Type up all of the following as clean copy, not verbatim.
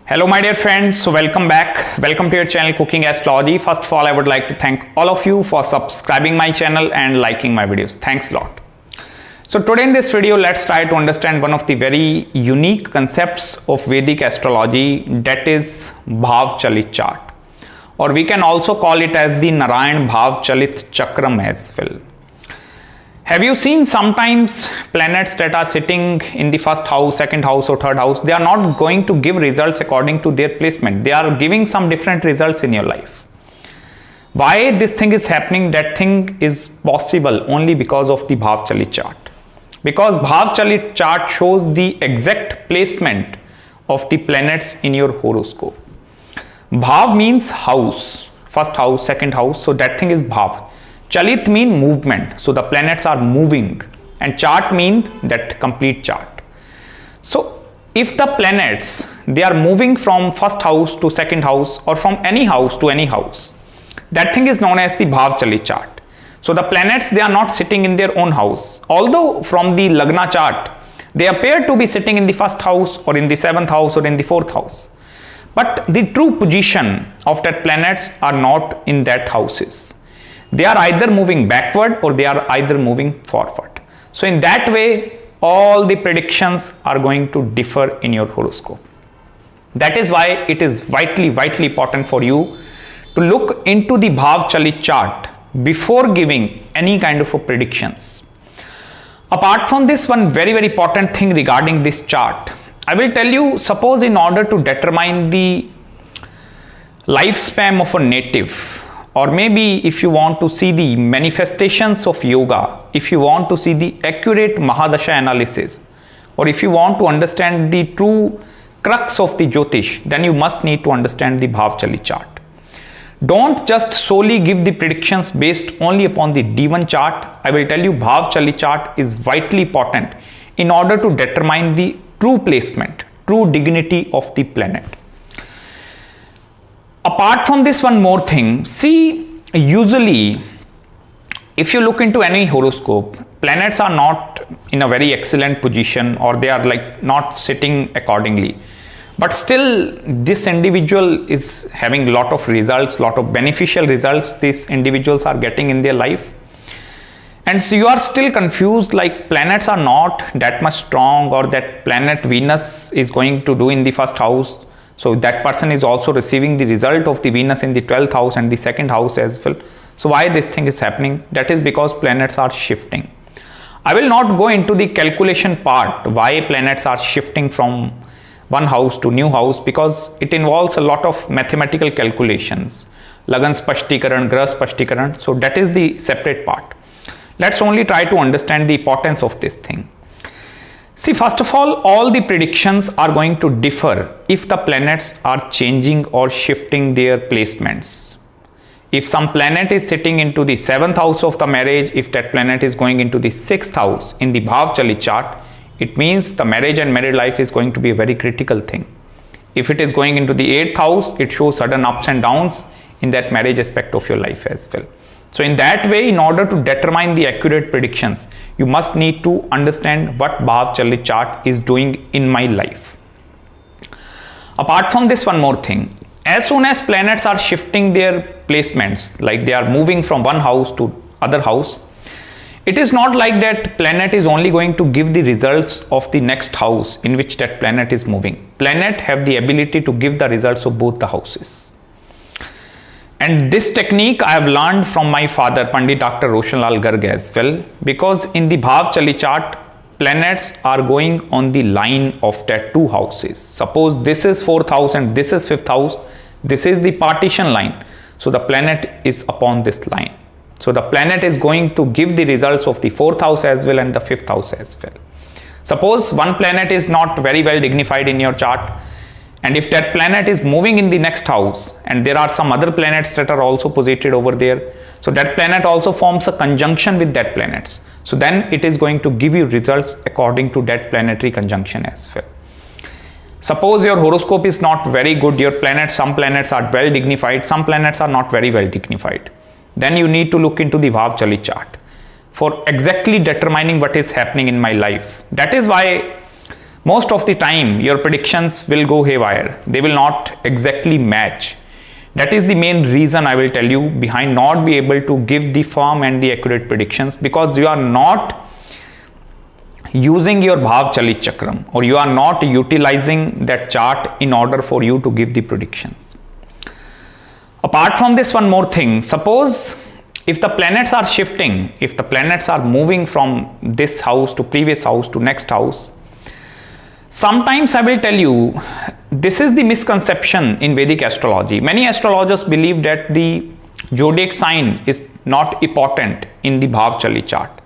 Hello my dear friends, so welcome back. Welcome to your channel Cooking Astrology. First of all, I would like to thank all of you for subscribing my channel and liking my videos. Thanks a lot. So today in this video, let's try to understand one of the very unique concepts of Vedic astrology, that is Bhav Chalit chart, or we can also call it as the Narayan Bhav Chalit Chakram as well. Have you seen sometimes planets that are sitting in the first house, second house or third house, they are not going to give results according to their placement. They are giving some different results in your life. Why this thing is happening? That thing is possible only because of the Bhav Chalit chart. Because Bhav Chalit chart shows the exact placement of the planets in your horoscope. Bhav means house, first house, second house, so that thing is Bhav. Chalit mean movement, so the planets are moving, and chart mean that complete chart. So if the planets, they are moving from first house to second house or from any house to any house, that thing is known as the Bhav Chalit chart. So the planets, they are not sitting in their own house, although from the Lagna chart they appear to be sitting in the first house or in the seventh house or in the fourth house, but the true position of that planets are not in that houses. They are either moving backward or they are either moving forward. So in that way, all the predictions are going to differ in your horoscope. That is why it is vitally important for you to look into the Bhav Chalit chart before giving any kind of a predictions. Apart from this, one very important thing regarding this chart, I will tell you, suppose in order to determine the lifespan of a native, or maybe if you want to see the manifestations of yoga, if you want to see the accurate Mahadasha analysis, or if you want to understand the true crux of the Jyotish, then you must need to understand the Bhav Chalit chart. Don't just solely give the predictions based only upon the D1 chart. I will tell you Bhav Chalit chart is vitally important in order to determine the true placement, true dignity of the planet. Apart from this, one more thing, see, usually if you look into any horoscope, planets are not in a very excellent position, or they are like not sitting accordingly, but still this individual is having lot of results, lot of beneficial results these individuals are getting in their life. And so you are still confused, like planets are not that much strong, or that planet Venus is going to do in the first house. So that person is also receiving the result of the Venus in the 12th house and the second house as well. So why this thing is happening? That is because planets are shifting. I will not go into the calculation part why planets are shifting from one house to new house, because it involves a lot of mathematical calculations, Lagan Spashtikaran, Grah Spashtikaran. So that is the separate part. Let's only try to understand the importance of this thing. See, first of all the predictions are going to differ if the planets are changing or shifting their placements. If some planet is sitting into the 7th house of the marriage, if that planet is going into the 6th house in the Bhav Chalit chart, it means the marriage and married life is going to be a very critical thing. If it is going into the 8th house, it shows sudden ups and downs in that marriage aspect of your life as well. So in that way, in order to determine the accurate predictions, you must need to understand what Bhav Chalit chart is doing in my life. Apart from this, one more thing, as soon as planets are shifting their placements, like they are moving from one house to other house, it is not like that planet is only going to give the results of the next house in which that planet is moving. Planet have the ability to give the results of both the houses. And this technique I have learned from my father, Pandit Dr. Roshan Lal Garg as well, because in the Bhav Chalit chart, planets are going on the line of that two houses. Suppose this is 4th house and this is 5th house, this is the partition line. So the planet is upon this line. So the planet is going to give the results of the 4th house as well and the 5th house as well. Suppose one planet is not very well dignified in your chart, and if that planet is moving in the next house and there are some other planets that are also posited over there, so that planet also forms a conjunction with that planets. So then it is going to give you results according to that planetary conjunction as well. Suppose your horoscope is not very good, your planets, some planets are well dignified, some planets are not very well dignified. Then you need to look into the Bhav Chalit chart for exactly determining what is happening in my life. That is why most of the time your predictions will go haywire. They will not exactly match. That is the main reason I will tell you behind not be able to give the firm and the accurate predictions, because you are not using your Bhav Chalit Chakram, or you are not utilizing that chart in order for you to give the predictions. Apart from this, one more thing. Suppose if the planets are shifting, if the planets are moving from this house to previous house to next house, sometimes I will tell you, this is the misconception in Vedic astrology. Many astrologers believe that the zodiac sign is not important in the Bhav Chalit chart,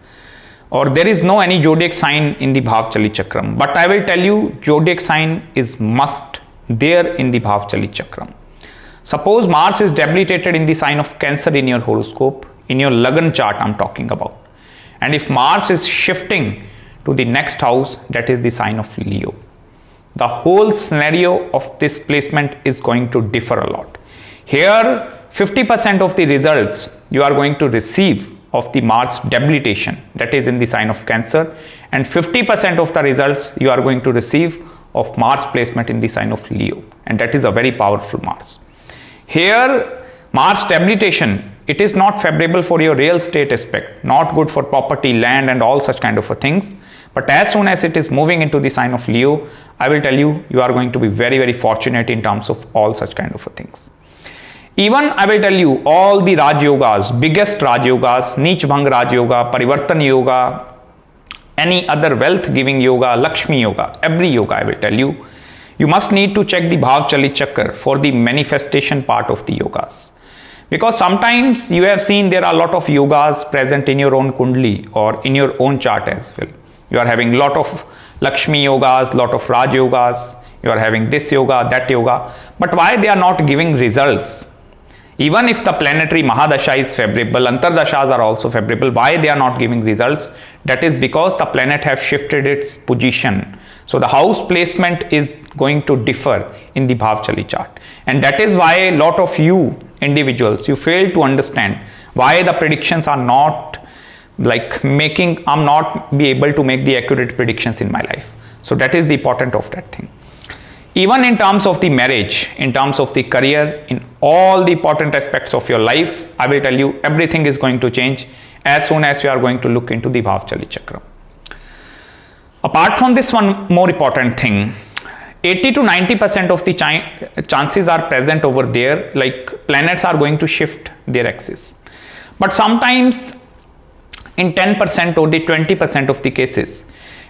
or there is no any zodiac sign in the Bhav Chalit Chakram. But I will tell you, zodiac sign is must there in the Bhav Chalit Chakram. Suppose Mars is debilitated in the sign of Cancer in your horoscope, in your Lagna chart I'm talking about. And if Mars is shifting to the next house, that is the sign of Leo, the whole scenario of this placement is going to differ a lot. Here, 50% of the results you are going to receive of the Mars debilitation, that is in the sign of Cancer, and 50% of the results you are going to receive of Mars placement in the sign of Leo, and that is a very powerful Mars. Here, Mars debilitation, it is not favorable for your real estate aspect, not good for property, land and all such kind of things. But as soon as it is moving into the sign of Leo, I will tell you, you are going to be very, very fortunate in terms of all such kind of things. Even I will tell you, all the Raj Yogas, biggest Raj Yogas, Neech Bhang Raj Yoga, Parivartan Yoga, any other wealth giving yoga, Lakshmi Yoga, every yoga I will tell you, you must need to check the Bhav Chalit Chakra for the manifestation part of the yogas. Because sometimes you have seen there are a lot of yogas present in your own Kundli or in your own chart as well. You are having lot of Lakshmi yogas, lot of Raj yogas, you are having this yoga, that yoga. But why they are not giving results? Even if the planetary Mahadasha is favorable, Antardashas are also favorable, why they are not giving results? That is because the planet have shifted its position. So the house placement is going to differ in the Bhav Chalit chart. And that is why a lot of you individuals, you fail to understand why the predictions are not like making, I'm not be able to make the accurate predictions in my life. So that is the important of that thing. Even in terms of the marriage, in terms of the career, in all the important aspects of your life, I will tell you everything is going to change as soon as you are going to look into the Bhav Chalit Chakra. Apart from this, one more important thing, 80 to 90% of the chances are present over there, like planets are going to shift their axis. But sometimes in 10% or the 20% of the cases,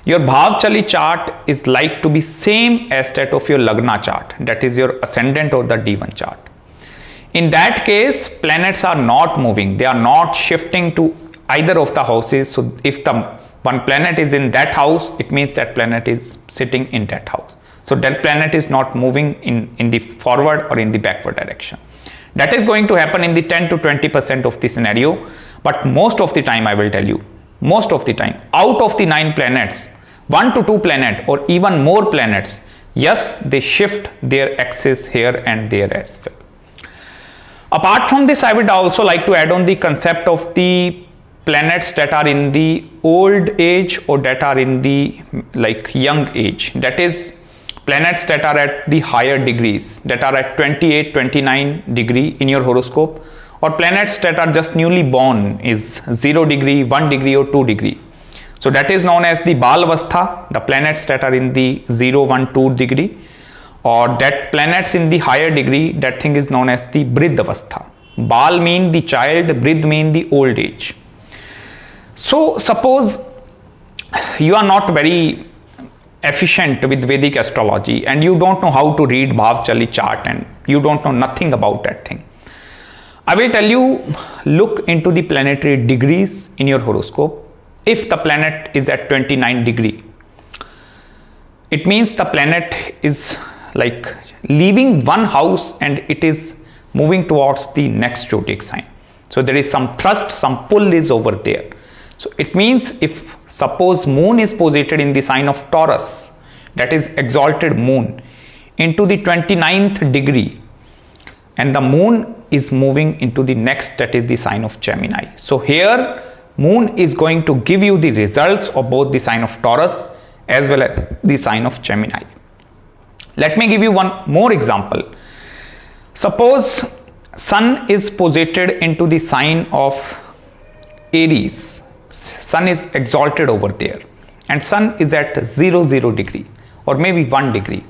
your Bhav Chalit chart is like to be same as that of your Lagna chart, that is your ascendant or the D1 chart. In that case, planets are not moving, they are not shifting to either of the houses. So if the one planet is in that house, it means that planet is sitting in that house. So that planet is not moving in the forward or in the backward direction. That is going to happen in the 10 to 20% of the scenario. But most of the time, I will tell you, most of the time, out of the 9 planets, 1 to 2 planets or even more planets, yes, they shift their axis here and there as well. Apart from this, I would also like to add on the concept of the planets that are in the old age or that are in the like young age. That is planets that are at the higher degrees, that are at 28, 29 degree in your horoscope, or planets that are just newly born is 0 degree, 1 degree or 2 degree. So that is known as the Balavastha, the planets that are in the 0, 1, 2 degree, or that planets in the higher degree, that thing is known as the Vriddhavastha. Bal mean the child, Vriddh mean the old age. So suppose you are not very efficient with Vedic astrology and you don't know how to read Bhav Chalit chart and you don't know nothing about that thing. I will tell you, look into the planetary degrees in your horoscope. If the planet is at 29 degree, it means the planet is like leaving one house and it is moving towards the next zodiac sign. So there is some thrust, some pull is over there. So it means if suppose moon is posited in the sign of Taurus, that is exalted moon, into the 29th degree, and the moon is moving into the next, that is the sign of Gemini. So here moon is going to give you the results of both the sign of Taurus as well as the sign of Gemini. Let me give you one more example. Suppose Sun is posited into the sign of Aries. Sun is exalted over there, and Sun is at 0 degree or maybe 1 degree.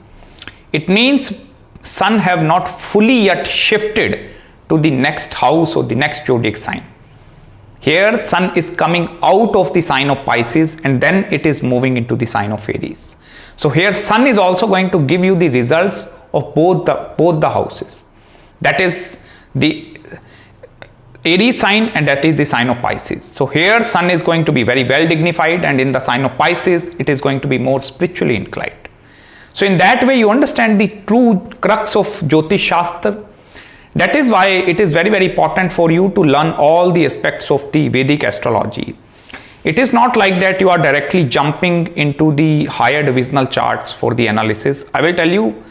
It means Sun have not fully yet shifted to the next house or the next zodiac sign. Here Sun is coming out of the sign of Pisces and then it is moving into the sign of Aries. So here Sun is also going to give you the results of both the houses. That is the Aries sign and that is the sign of Pisces. So here Sun is going to be very well dignified, and in the sign of Pisces it is going to be more spiritually inclined. So in that way you understand the true crux of Jyotish Shastra. That is why it is very, very important for you to learn all the aspects of the Vedic astrology. It is not like that you are directly jumping into the higher divisional charts for the analysis. I will tell you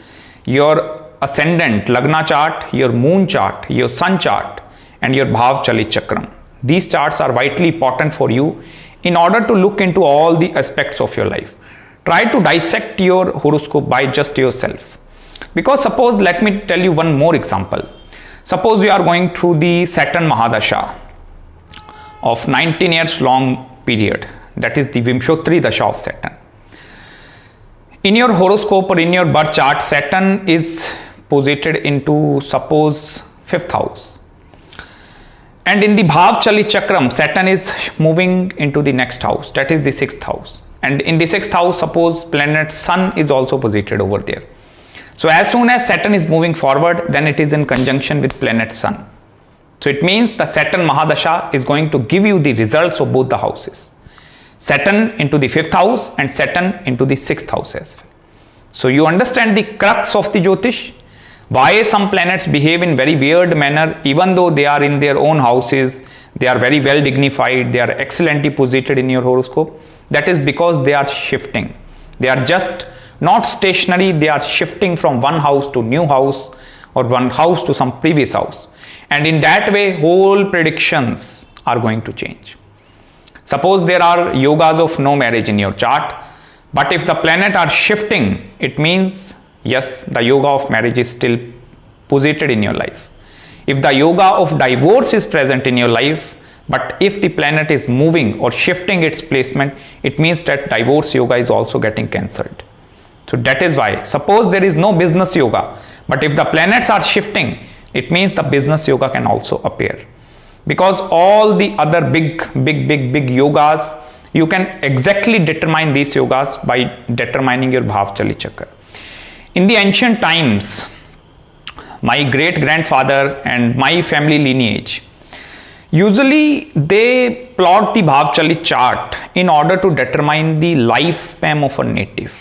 your ascendant, Lagna chart, your moon chart, your sun chart, and your Bhav Chalit Chakram. These charts are vitally important for you in order to look into all the aspects of your life. Try to dissect your horoscope by just yourself. Because suppose, let me tell you one more example. Suppose you are going through the Saturn Mahadasha of 19 years long period. That is the Vimshottari Dasha of Saturn. In your horoscope or in your birth chart, Saturn is posited into, suppose, 5th house. And in the Bhav Chalit Chakram, Saturn is moving into the next house. That is the 6th house. And in the 6th house, suppose planet Sun is also posited over there. So as soon as Saturn is moving forward, then it is in conjunction with planet Sun. So it means the Saturn Mahadasha is going to give you the results of both the houses. Saturn into the 5th house and Saturn into the 6th house as well. So you understand the crux of the Jyotish. Why some planets behave in very weird manner, even though they are in their own houses, they are very well dignified, they are excellently posited in your horoscope. That is because they are shifting. They are just not stationary, they are shifting from one house to new house or one house to some previous house. And in that way, whole predictions are going to change. Suppose there are yogas of no marriage in your chart, but if the planet are shifting, it means yes, the yoga of marriage is still posited in your life. If the yoga of divorce is present in your life, but if the planet is moving or shifting its placement, it means that divorce yoga is also getting cancelled. So that is why, suppose there is no business yoga, but if the planets are shifting, it means the business yoga can also appear. Because all the other big yogas, you can exactly determine these yogas by determining your Bhav Chalit Chakra. In the ancient times, my great grandfather and my family lineage, usually they plot the Bhav Chalit chart in order to determine the lifespan of a native.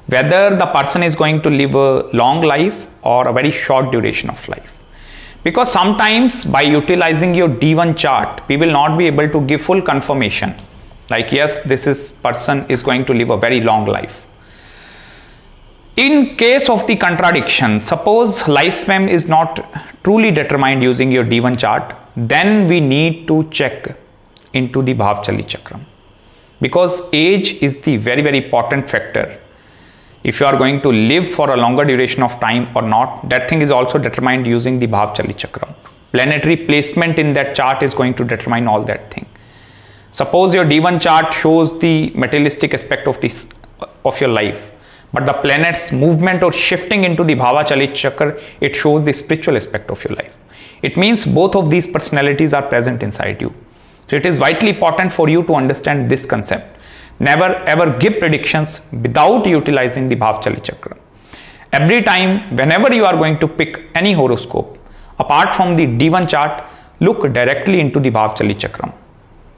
Whether the person is going to live a long life or a very short duration of life. Because sometimes by utilizing your D1 chart, we will not be able to give full confirmation. Like yes, this person is going to live a very long life. In case of the contradiction, suppose lifespan is not truly determined using your D1 chart, then we need to check into the Bhav Chalit Chakram. Because age is the very, very important factor. If you are going to live for a longer duration of time or not, that thing is also determined using the Bhav Chalit Chakram. Planetary placement in that chart is going to determine all that thing. Suppose your D1 chart shows the materialistic aspect of your life, but the planet's movement or shifting into the Bhava Chalit Chakra, it shows the spiritual aspect of your life. It means both of these personalities are present inside you. So it is vitally important for you to understand this concept. Never ever give predictions without utilizing the Bhav Chalit Chakra. Every time, whenever you are going to pick any horoscope, apart from the D1 chart, look directly into the Bhav Chalit Chakram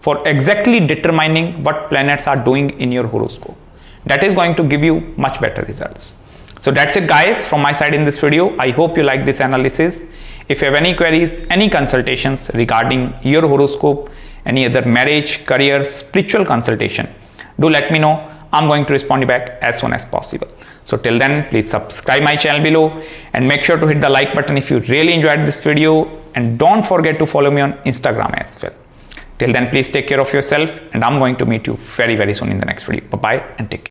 for exactly determining what planets are doing in your horoscope. That is going to give you much better results. So that's it guys from my side in this video. I hope you like this analysis. If you have any queries, any consultations regarding your horoscope, any other marriage, career, spiritual consultation, do let me know. I'm going to respond you back as soon as possible. So till then, please subscribe my channel below and make sure to hit the like button if you really enjoyed this video, and don't forget to follow me on Instagram as well. Till then, please take care of yourself, and I'm going to meet you very, very soon in the next video. Bye bye and take care.